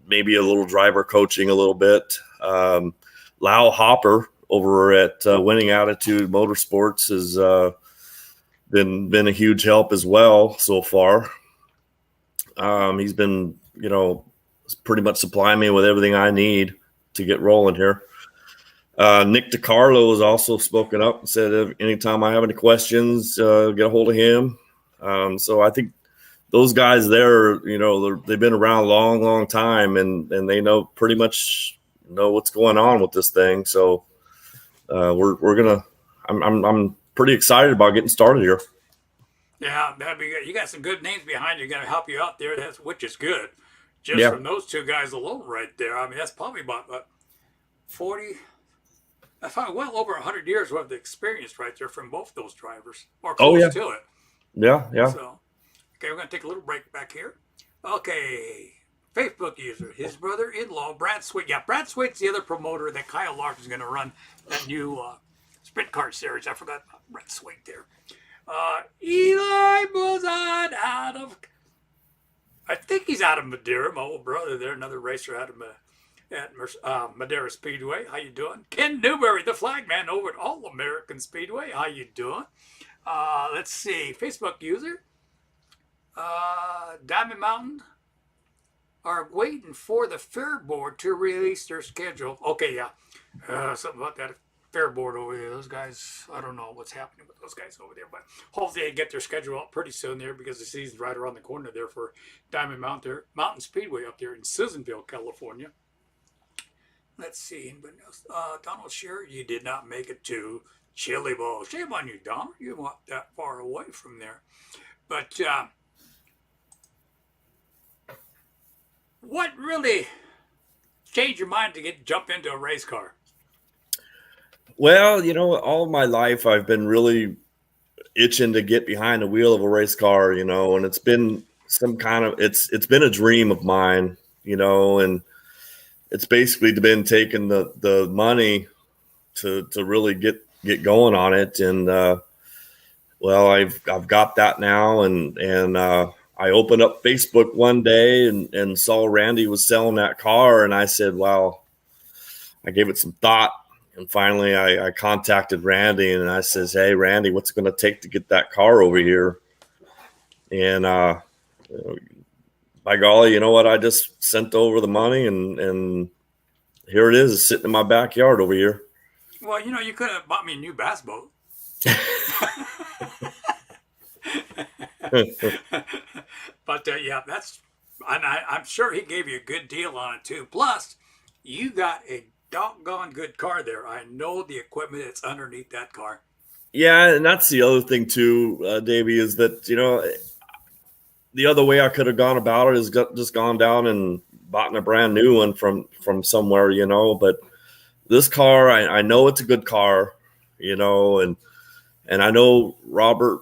maybe a little driver coaching a little bit. Lau Hopper over at Winning Attitude Motorsports has been a huge help as well so far. He's been, pretty much supplying me with everything I need to get rolling here. Nick DiCarlo has also spoken up and said, anytime I have any questions, get a hold of him. So I think those guys there, they've been around a long, long time, and they pretty much know what's going on with this thing. So I'm pretty excited about getting started here. Yeah, that'd be good. You got some good names behind you, going to help you out there. Which is good. Just from those two guys alone, right there. I mean, that's probably about 40. That's probably well over 100 years worth of experience right there from both those drivers, or close to it. Yeah. So, okay, we're going to take a little break back here. Okay, Facebook user, his brother-in-law, Brad Sweet. Yeah, Brad Sweet's the other promoter that Kyle Larkin's going to run that new sprint car series. I forgot about Brad Sweet there. Eli Bozan I think he's out of Madeira. My old brother there, another racer out of Madeira Speedway. How you doing? Ken Newberry, the flag man over at All American Speedway. How you doing? Let's see. Facebook user. Diamond Mountain are waiting for the fair board to release their schedule. Okay, yeah. Something about that fair board over there. Those guys, I don't know what's happening with those guys over there, but hopefully they get their schedule out pretty soon there because the season's right around the corner there for Diamond Mountain Speedway up there in Susanville, California. Let's see. Anybody else? Donald Shearer, you did not make it to Chili Bowl. Shame on you, Donald. You weren't that far away from there. But what really changed your mind to jump into a race car? Well, all my life I've been really itching to get behind the wheel of a race car, and it's been it's been a dream of mine, and it's basically been taking the money to really get going on it. And well, I've got that now, and I opened up Facebook one day and saw Randy was selling that car, and I said, well, I gave it some thought. And finally, I contacted Randy, and I says, hey, Randy, what's it going to take to get that car over here? And by golly, you know what? I just sent over the money, and here it is. It's sitting in my backyard over here. Well, you could have bought me a new bass boat. But, yeah, that's And I'm sure he gave you a good deal on it too. Plus, you got a doggone good car there. I know the equipment that's underneath that car. Yeah, and that's the other thing too, Davey, is that the other way I could have gone about it is just gone down and bought a brand new one from somewhere, But this car, I know it's a good car, and I know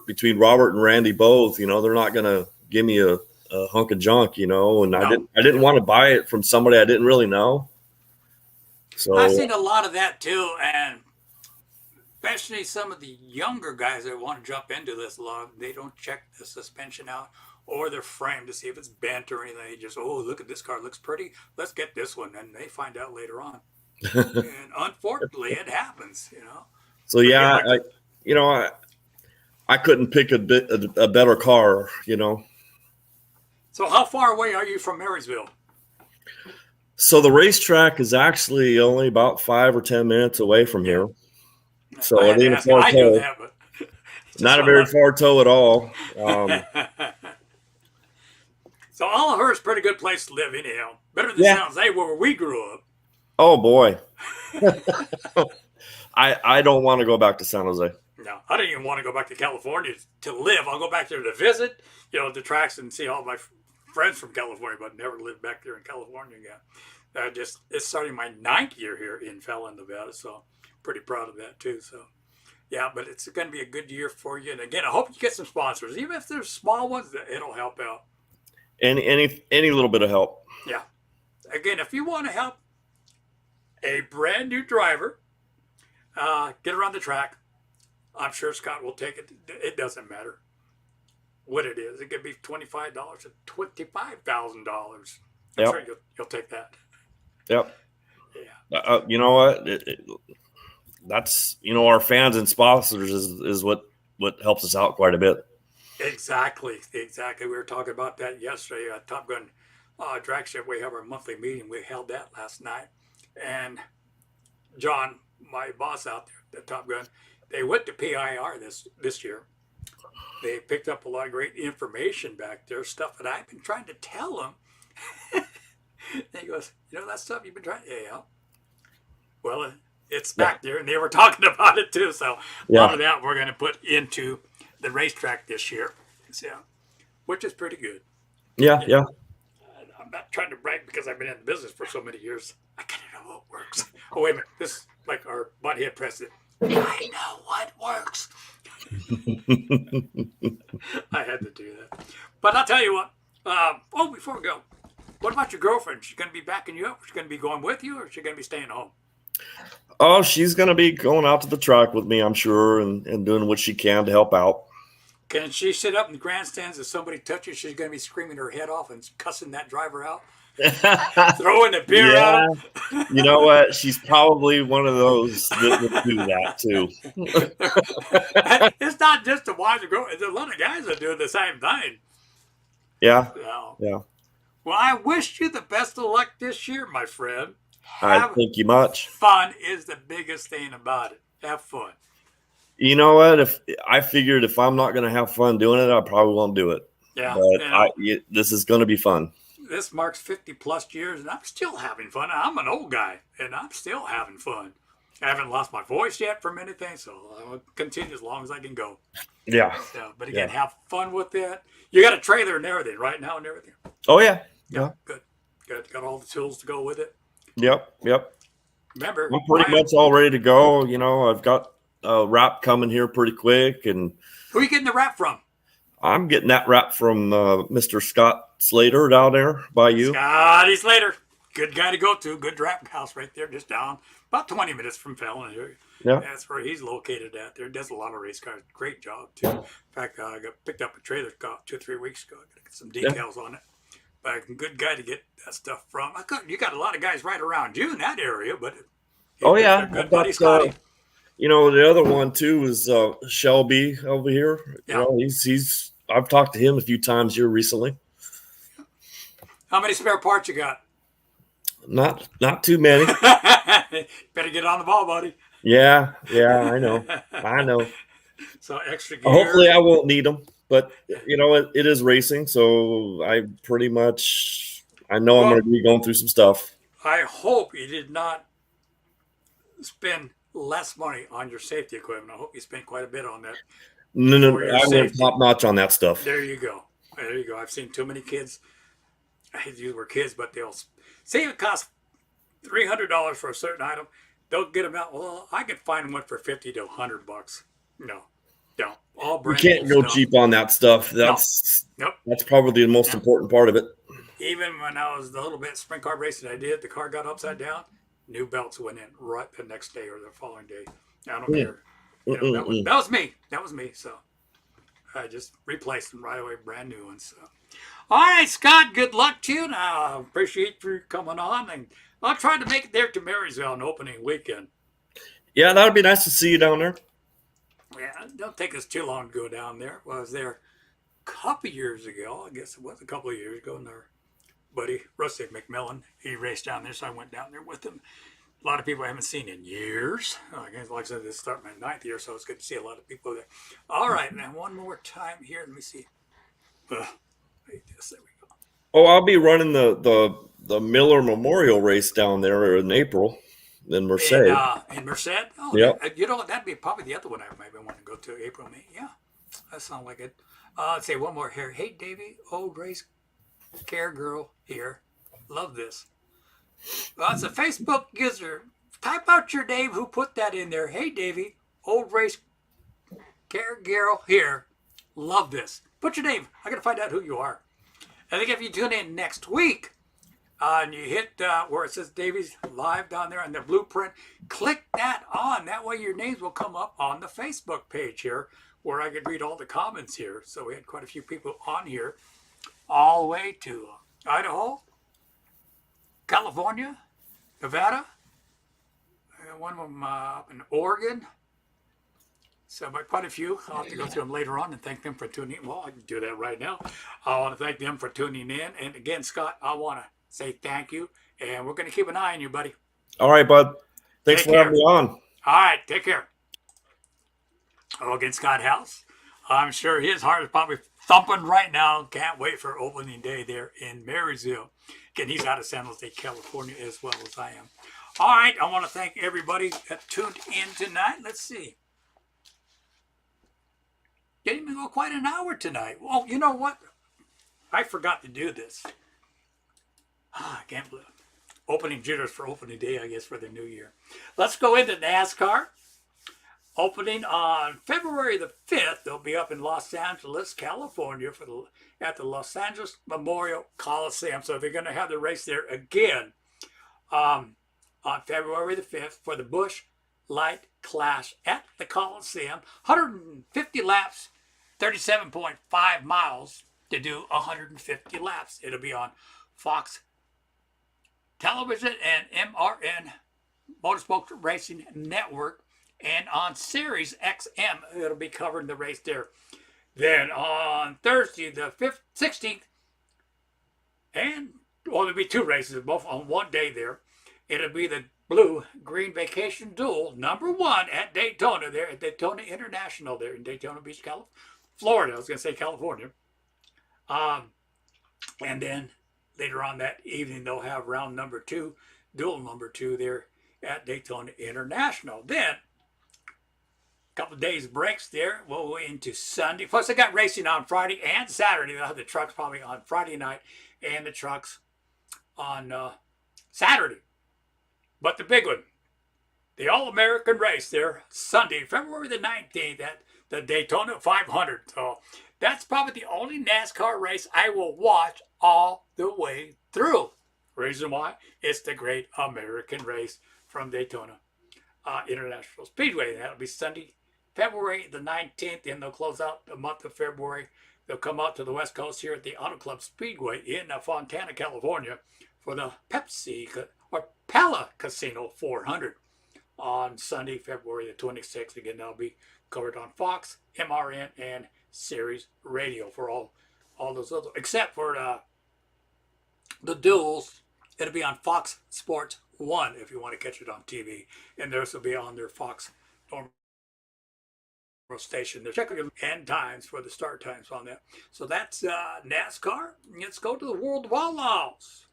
between Robert and Randy both, they're not going to give me a hunk of junk, And No. I didn't want to buy it from somebody I didn't really know. So I've seen a lot of that too, and especially some of the younger guys that want to jump into this. A lot they don't check the suspension out or their frame to see if it's bent or anything. They just, oh, look at this car, it looks pretty. Let's get this one, and they find out later on. And unfortunately, it happens. So yeah, I couldn't pick a better car. So how far away are you from Marysville? So the racetrack is actually only about 5 or 10 minutes away from here. So it ain't a far tow. Not a very far tow at all. So Oliver is a pretty good place to live anyhow. Better than San Jose where we grew up. Oh boy. I don't want to go back to San Jose. No, I don't even want to go back to California to live. I'll go back there to visit, the tracks and see all my friends from California, but never lived back there in California again. It's starting my 9th year here in Fallon, Nevada, so pretty proud of that too. So, yeah, but it's going to be a good year for you. And again, I hope you get some sponsors, even if they're small ones. It'll help out. Any little bit of help. Yeah. Again, if you want to help a brand new driver get around the track, I'm sure Scott will take it. It doesn't matter what it is. It could be $25 to $25,000. I'm sure you'll take that. Yep. Yeah. You know what? That's our fans and sponsors is what helps us out quite a bit. Exactly. We were talking about that yesterday at Top Gun Drag Strip. We have our monthly meeting. We held that last night, and John, my boss out there at Top Gun, they went to PIR this year. They picked up a lot of great information back there, stuff that I've been trying to tell them. And he goes, that stuff you've been trying? Yeah. Well, it's back there, and they were talking about it too. So a lot of that we're going to put into the racetrack this year, which is pretty good. Yeah. I'm not trying to brag because I've been in the business for so many years. I kind of know what works. Oh, wait a minute. This is like our butthead president. I know what works. I had to do that. But I'll tell you what. Before we go, what about your girlfriend? She's going to be backing you up? She's going to be going with you, or is she going to be staying home? Oh, she's going to be going out to the track with me, I'm sure, and doing what she can to help out. Can she sit up in the grandstands if somebody touches? She's going to be screaming her head off and cussing that driver out? Throwing the beer at him? You know what? She's probably one of those that would do that too. It's not just the wives and girls. There's a lot of guys that do the same thing. Yeah. So, yeah. Well, I wish you the best of luck this year, my friend. Thank you much. Fun is the biggest thing about it. Have fun. You know what? If I'm not going to have fun doing it, I probably won't do it. Yeah. But this is going to be fun. This marks 50 plus years, and I'm still having fun. I'm an old guy, and I'm still having fun. I haven't lost my voice yet from anything, so I'll continue as long as I can go. Yeah. So, but again, have fun with that. You got a trailer and everything right now and everything? Oh, yeah. Yeah. Good. Got all the tools to go with it? Yep. Remember, I'm pretty much all ready to go. I've got a wrap coming here pretty quick. And who are you getting the wrap from? I'm getting that wrap from Mr. Scott Slater down there by you. Scotty Slater. Good guy to go to. Good wrap house right there, just down about 20 minutes from Fallon. Yeah. That's where he's located at there. Does a lot of race cars. Great job, too. In fact, I picked up a trailer 2 or 3 weeks ago. I got to get some decals on it. But a good guy to get that stuff from. You got a lot of guys right around you in that area, but good buddy Scotty. The other one too is Shelby over here. Yeah. He's I've talked to him a few times here recently. How many spare parts you got? Not too many. Better get on the ball, buddy. Yeah, I know. So extra gear. Hopefully I won't need them. But it is racing, so I know I'm Well, going to be going through some stuff. I hope you did not spend less money on your safety equipment. I hope you spent quite a bit on that No, no, for your I went safety. top notch on that stuff. There you go. There you go. I've seen too many kids. I hate to use the word kids, but they'll say it costs $300 for a certain item. They'll get them out. Well, I could find one for $50 to $100. No, don't. All You brand new can't go stuff. cheap on that stuff. No, That's nope. that's probably the most No. important part of it. Even when I was the little bit sprint car racing I did, the car got upside down. New belts went in right the next day or the following day. I don't Mm, care. mm. That was me. That was me. So I just replaced them right away, brand new ones. So. All right, Scott. Good luck to you. And I appreciate you coming on, and I'll try to make it there to Marysville on opening weekend. Yeah, that would be nice to see you down there. Yeah, don't take us too long to go down there. Well, I was there a couple years ago. I guess it was a couple of years ago, and our buddy Rusty McMillan, he raced down there, so I went down there with him. A lot of people I haven't seen in years. Like I said, this is starting my 9th year, so it's good to see a lot of people there. All right, now one more time here. Let me see. I hate this. There we go. Oh, I'll be running the Miller Memorial Race down there in April in Merced. In Merced? Oh, Yep. that'd be probably the other one I might want to go to, April, May. Yeah, that sounds like it. Let's say one more here. Hey, Davey, old race care girl here. Love this. Well, it's a Facebook user. Type out your name. Who put that in there? Hey, Davey, old race care girl here. Love this. Put your name. I got to find out who you are. I think if you tune in next week and you hit where it says Daveys Live down there on the blueprint, click that on. That way your names will come up on the Facebook page here where I could read all the comments here. So we had quite a few people on here all the way to Idaho, California, Nevada, one of them up in Oregon. So, but quite a few. I'll have to go through them later on and thank them for tuning in. Well, I can do that right now. I want to thank them for tuning in. And again, Scott, I want to say thank you. And we're going to keep an eye on you, buddy. All right, bud. Thanks for having me on. All right, take care. Oh, again, Scott House. I'm sure his heart is probably thumping right now. Can't wait for opening day there in Marysville. Again, he's out of San Jose, California, as well as I am. All right, I want to thank everybody that tuned in tonight. Let's see. Didn't even go quite an hour tonight. Well, you know what? I forgot to do this. I can't believe it. Opening jitters for opening day, I guess, for the new year. Let's go into NASCAR. Opening on February the 5th, they'll be up in Los Angeles, California, at the Los Angeles Memorial Coliseum. So they're going to have the race there again on February the 5th for the Busch Light Clash at the Coliseum. 150 laps, 37.5 miles to do 150 laps. It'll be on Fox Television and MRN Motorsport Racing Network. And on Sirius XM, it'll be covering the race there. Then on Thursday, the 16th, there'll be two races, both on one day there. It'll be the Blue-Green Vacation Duel, #1 at Daytona, there at Daytona International, there in Daytona Beach, Florida. I was going to say California. And then later on that evening, they'll have round #2, duel #2 there at Daytona International. Then couple of days breaks there. We'll go into Sunday. Plus, they got racing on Friday and Saturday. They'll have the trucks probably on Friday night and the trucks on Saturday. But the big one, the All-American race there, Sunday, February the 19th at the Daytona 500. So that's probably the only NASCAR race I will watch all the way through. Reason why? It's the Great American Race from Daytona International Speedway. That'll be Sunday, February the 19th, and they'll close out the month of February. They'll come out to the West Coast here at the Auto Club Speedway in Fontana, California for the Pella Casino 400 on Sunday, February the 26th. Again, that'll be covered on Fox, MRN, and Sirius Radio for all those other, except for the duels. It'll be on Fox Sports 1 if you want to catch it on TV. And this will be on their Fox normal station. They're checking the end times for the start times on that. So that's NASCAR. Let's go to the World of Outlaws.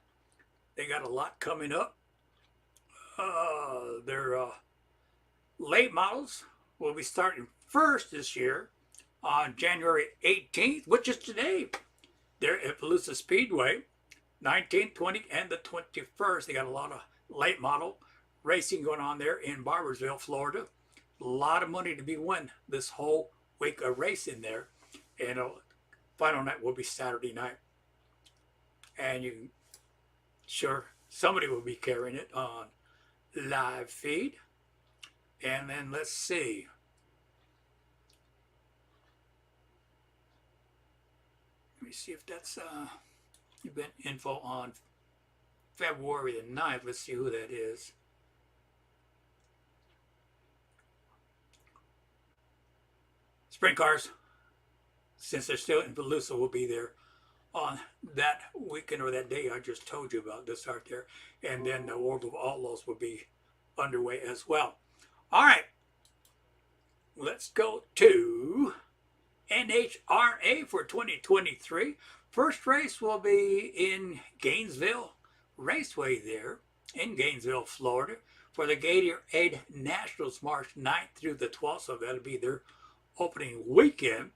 They got a lot coming up. Their late models will be starting first this year on January 18th, which is today. They're at Palooza Speedway, 19th, 20th, and the 21st. They got a lot of late model racing going on there in Barbersville, Florida. A lot of money to be won this whole week of racing there. And final night will be Saturday night. And you sure somebody will be carrying it on live feed. And then let's see. Let me see if that's event info on February the 9th. Let's see who that is. Sprint cars, since they're still in Palooza, will be there on that weekend or that day I just told you about. This out there. And then the World of Outlaws will be underway as well. All right. Let's go to NHRA for 2023. First race will be in Gainesville Raceway there in Gainesville, Florida for the Gatorade Nationals March 9th through the 12th. So that'll be their opening weekend.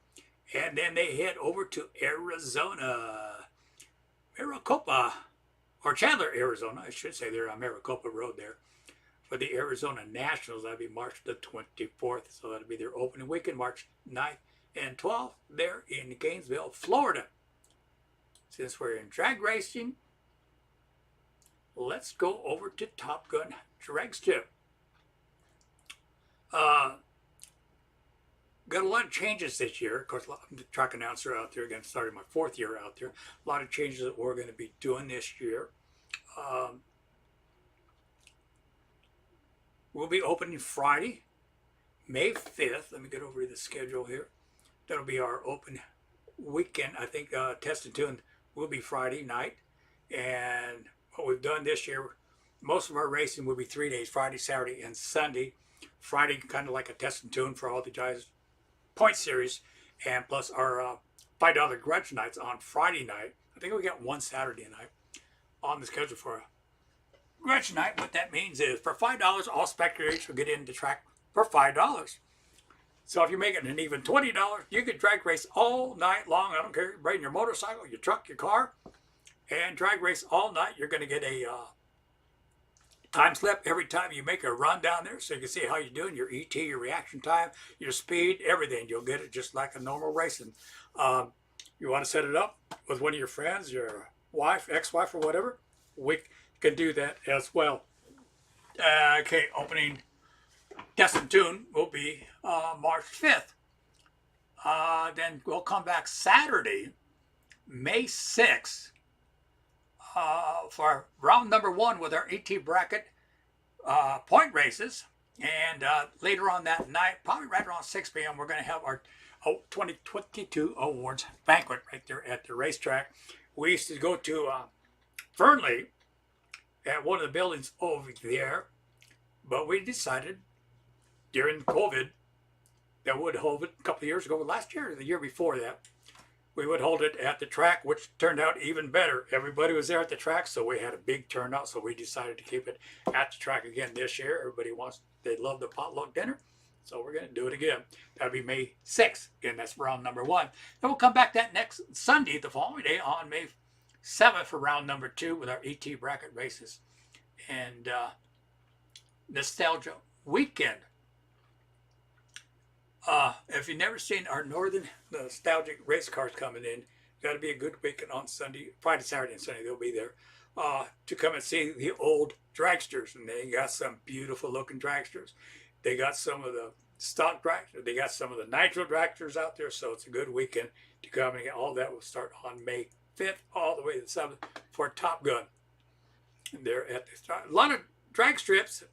And then they head over to Arizona, Maricopa, or Chandler, Arizona. I should say they're on Maricopa Road there for the Arizona Nationals. That'll be March the 24th. So that'll be their opening weekend, March 9th and 12th there in Gainesville, Florida. Since we're in drag racing, let's go over to Top Gun Dragstrip. Got a lot of changes this year. Of course, I'm the track announcer out there again, starting my 4th year out there. A lot of changes that we're going to be doing this year. We'll be opening Friday, May 5th. Let me get over to the schedule here. That'll be our open weekend. I think Test and Tune will be Friday night. And what we've done this year, most of our racing will be 3 days, Friday, Saturday, and Sunday. Friday, kind of like a Test and Tune for all the guys. Point series, and plus our $5 grudge nights on Friday night. I think we got one Saturday night on the schedule for a grudge night. What that means is for $5, all spectators will get into the track for $5. So if you're making an even $20, you can drag race all night long. I don't care, you're riding your motorcycle, your truck, your car, and drag race all night. You're going to get a time slip every time you make a run down there, so you can see how you're doing, your ET, your reaction time, your speed, everything. You'll get it just like a normal racing. You want to set it up with one of your friends, your wife, ex-wife, or whatever, we can do that as well. Okay, opening Test and Tune will be March 5th. Then we'll come back Saturday, May 6th, for round number 1 with our ET bracket point races. And later on that night, probably right around 6 p.m., we're going to have our 2022 awards banquet right there at the racetrack. We used to go to Fernley at one of the buildings over there, but we decided during COVID that we would hold it a couple of years ago, last year or the year before that, we would hold it at the track, which turned out even better. Everybody was there at the track, so we had a big turnout. So we decided to keep it at the track again this year. Everybody they love the potluck dinner, so we're going to do it again. That'll be May 6th. Again, that's round number 1. Then we'll come back that next Sunday, the following day, on May 7th for round number 2 with our ET bracket races and Nostalgia Weekend. If you've never seen our Northern Nostalgic race cars coming in, got to be a good weekend on Sunday, Friday, Saturday, and Sunday. They'll be there to come and see the old dragsters, and they got some beautiful looking dragsters. They got some of the stock dragsters. They got some of the nitro dragsters out there, so it's a good weekend to come and get all that. Will start on May 5th all the way to the 7th for Top Gun. And they're at the start. A lot of drag strips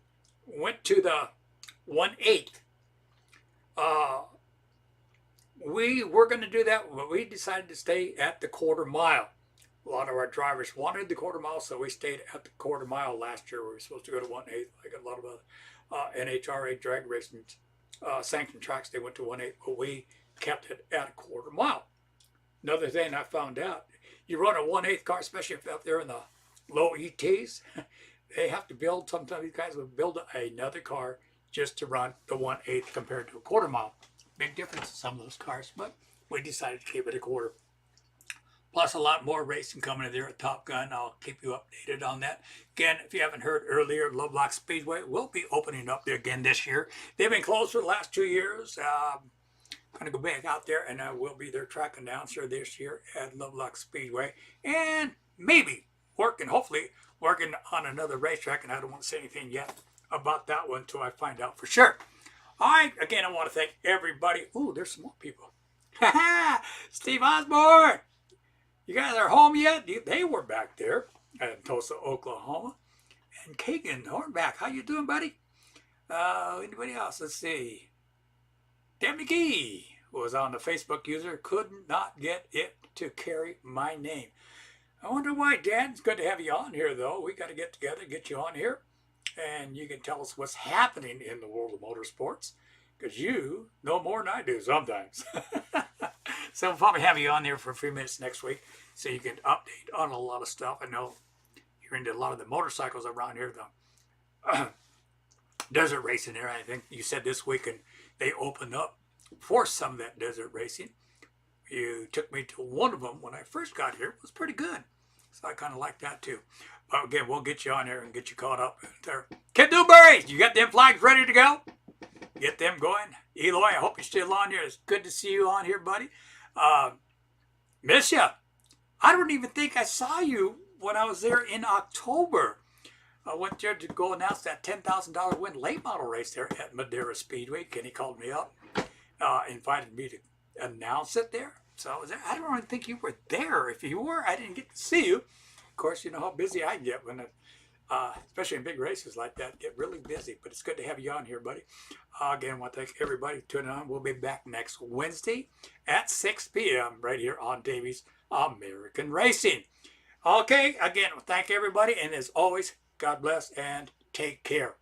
went to the 1/8. We were going to do that, but we decided to stay at the quarter mile. A lot of our drivers wanted the quarter mile, so we stayed at the quarter mile last year. We were supposed to go to 1/8, like a lot of NHRA drag racing sanctioned tracks, they went to 1/8, but we kept it at a quarter mile. Another thing I found out, you run a 1/8 car, especially if out there in the low ETs, they have to build, sometimes these guys will build another car just to run the 1/8 compared to a quarter mile. Big difference in some of those cars, but we decided to keep it a quarter. Plus a lot more racing coming in there at Top Gun. I'll keep you updated on that. Again, if you haven't heard earlier, Lovelock Speedway will be opening up there again this year. They've been closed for the last 2 years. Going to go back out there, and I will be their track announcer this year at Lovelock Speedway. And maybe hopefully working on another racetrack, and I don't want to say anything yet about that one until I find out for sure. All right, again, I want to thank everybody. Ooh, there's some more people. Steve Osborne, you guys are home yet? They were back there in Tulsa, Oklahoma. And Kagan Hornback, how you doing, buddy? Anybody else? Let's see. Dan McGee was on the Facebook user, could not get it to carry my name. I wonder why, Dan. It's good to have you on here, though. We got to get together, get you on here, and you can tell us what's happening in the world of motorsports, because you know more than I do sometimes. So we'll probably have you on there for a few minutes next week so you can update on a lot of stuff. I know you're into a lot of the motorcycles around here, the desert racing there. I think you said this weekend they opened up for some of that desert racing. You took me to one of them when I first got here. It was pretty good. So I kind of like that too. But again, we'll get you on there and get you caught up there. Kid Newberry, you got them flags ready to go? Get them going. Eloy, I hope you're still on here. It's good to see you on here, buddy. Miss ya. I don't even think I saw you when I was there in October. I went there to go announce that $10,000 win late model race there at Madera Speedway. Kenny called me up, invited me to announce it there. So I was there. I don't really think you were there. If you were, I didn't get to see you. Of course, you know how busy I get when, especially in big races like that, get really busy. But it's good to have you on here, buddy. Again, I want to thank everybody for tuning on. We'll be back next Wednesday at 6 p.m. right here on Daveys American Racing. Okay, again, thank everybody. And as always, God bless and take care.